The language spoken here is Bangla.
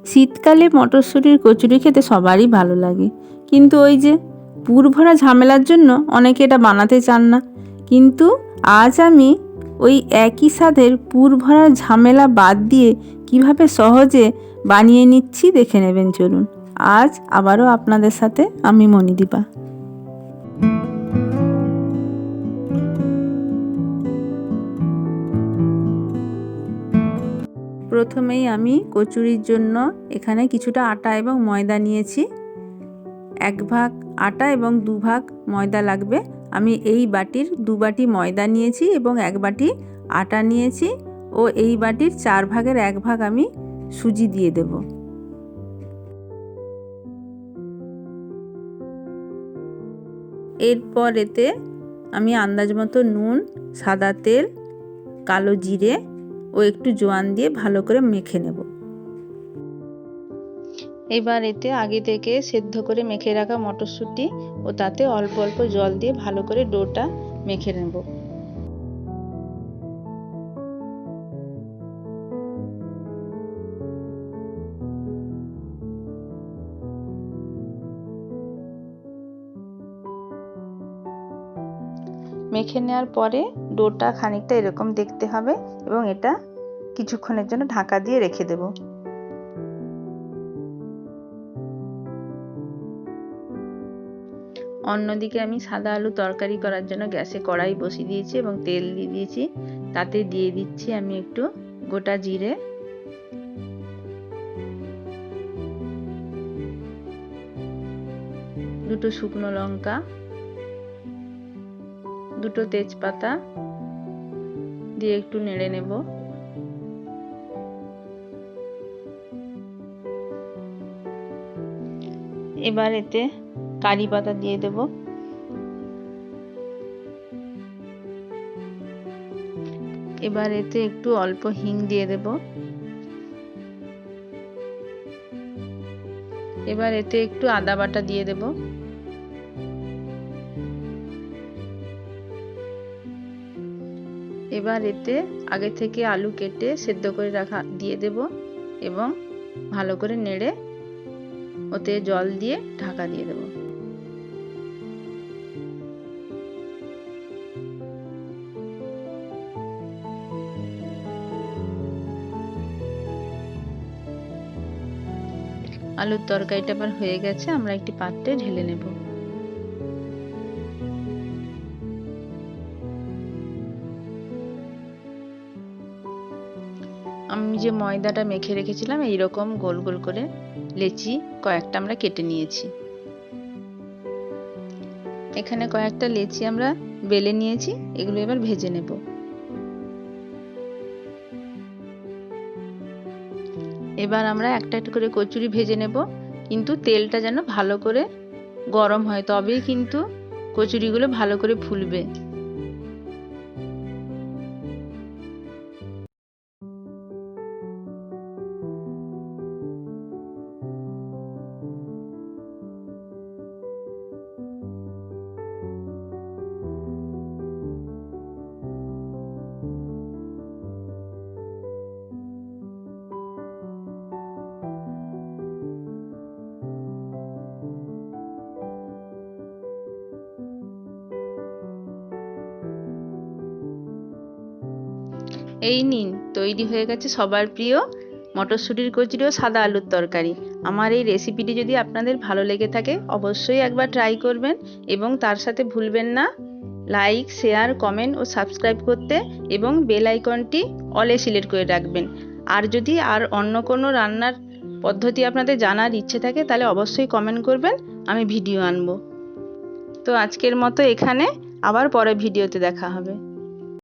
শীতকালে মটরশুঁটির কচুরি খেতে সবারই ভালো লাগে, কিন্তু ওই যে পুর ভরা ঝামেলার জন্য অনেকে এটা বানাতে চান না। কিন্তু আজ আমি ওই একই স্বাদের পুর ভরা ঝামেলা বাদ দিয়ে কিভাবে সহজে বানিয়ে নিচ্ছি দেখে নেবেন চলুন। আজ আবারও আপনাদের সাথে আমি মণিদীপা। প্রথমেই আমি কচুরির জন্য এখানে কিছুটা আটা এবং ময়দা নিয়েছি। 1 ভাগ আটা এবং 2 ভাগ ময়দা লাগবে। আমি এই বাটির 2 বাটি ময়দা নিয়েছি এবং 1 বাটি আটা নিয়েছি ও এই বাটির 4 ভাগের 1 ভাগ আমি সুজি দিয়ে দেব। এরপর এতে আমি আন্দাজ মতো নুন, সাদা তেল, কালো জিরে ও একটু জোয়ান দিয়ে ভালো করে মেখে নেব। এবার এতে আগে থেকে সেদ্ধ করে মেখে রাখা মটরশুঁটি ও তাতে অল্প অল্প জল দিয়ে ভালো করে ডোটা মেখে নেব। মেখে নেওয়ার পরে ডোটা খানিকটা এরকম দেখতে হবে এবং এটা কিছুক্ষণের জন্য ঢাকা দিয়ে রেখে দেব। অন্যদিকে আমি সাদা আলু তরকারি করার জন্য গ্যাসে কড়াই বসিয়ে দিয়েছি এবং তেল দিয়ে দিয়েছি। তাতে দিয়ে দিচ্ছি আমি একটু গোটা জিরে, দুটো শুকনো লঙ্কা, দুটো তেজপাতা দিয়ে একটু নেড়ে নেব। এবার এতে কারি পাতা দিয়ে দেব। এবার এতে একটু অল্প হিং দিয়ে দেব। এবার এতে একটু আদা বাটা দিয়ে দেব। এবার এতে আগে থেকে আলু কেটে সেদ্ধ করে রাখা দিয়ে দেব এবং ভালো করে নেড়ে ওতে জল দিয়ে ঢাকা দিয়ে দেব। আলুর তরকারিটা আবার হয়ে গেছে, আমরা একটি পাত্রে ঢেলে নেব। আমি যে ময়দাটা মেখে রেখেছিলাম এইরকম গোল গোল করে লেচি কয়েকটা আমরা কেটে নিয়েছি। এখানে কয়েকটা লেচি আমরা বেলে নিয়েছি, এগুলো এবার ভেজে নেব। এবার আমরা একটা একটা করে কচুরি ভেজে নেব, কিন্তু তেলটা যেন ভালো করে গরম হয়, তবেই কিন্তু কচুরিগুলো ভালো করে ফুলবে। এই নিন, তৈরি হয়ে গেছে সবার প্রিয় মটরশুঁটির কচুরি ও সাদা আলুর তরকারি। আমার এই রেসিপিটি যদি আপনাদের ভালো লেগে থাকে অবশ্যই একবার ট্রাই করবেন এবং তার সাথে ভুলবেন না লাইক, শেয়ার, কমেন্ট ও সাবস্ক্রাইব করতে এবং বেল আইকনটি অলে সিলেক্ট করে রাখবেন। আর যদি আর অন্য কোনো রান্নার পদ্ধতি আপনাদের জানার ইচ্ছে থাকে তাহলে অবশ্যই কমেন্ট করবেন, আমি ভিডিও আনবো। তো আজকের মতো এখানে, আবার পরের ভিডিওতে দেখা হবে।